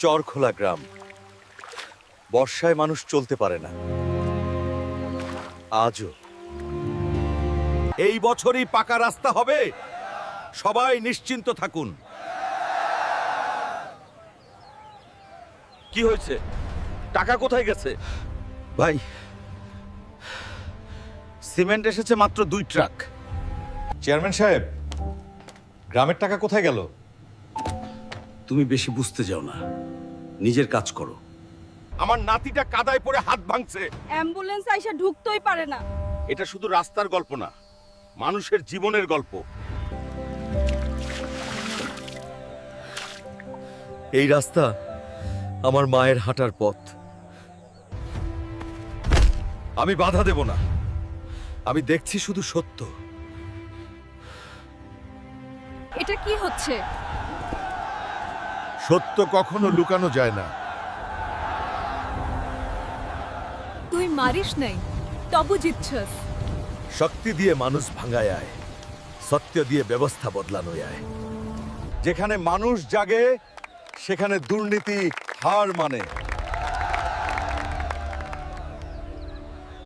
চরখোলা গ্রাম, বর্ষায় মানুষ চলতে পারে না। আজও এই বছরই পাকা রাস্তা হবে, সবাই নিশ্চিন্ত থাকুন। কি হয়েছে? টাকা কোথায় গেছে? ভাই, সিমেন্ট এসেছে মাত্র 2 ট্রাক। চেয়ারম্যান সাহেব, গ্রামের টাকা কোথায় গেল? তুমি বেশি বুঝতে যাও না, নিজের কাজ করো। আমার নাতিটা কাদায় পড়ে হাত ভাঙছে। অ্যাম্বুলেন্স আইসা ঢুকতেই পারে না। এটা শুধু রাস্তার গল্প না, মানুষের জীবনের গল্প। এই রাস্তা আমার মায়ের হাঁটার পথ। আমি বাধা দেব না, আমি দেখছি শুধু সত্য। এটা কি হচ্ছে? সত্য কখনো লুকানো যায় না। তুই মারিস নাই, তবু জিতছস। শক্তি দিয়ে মানুষ ভাঙায় আয়, সত্য দিয়ে ব্যবস্থা বদলানো যায়। যেখানে মানুষ জাগে সেখানে দুর্নীতি হার মানে।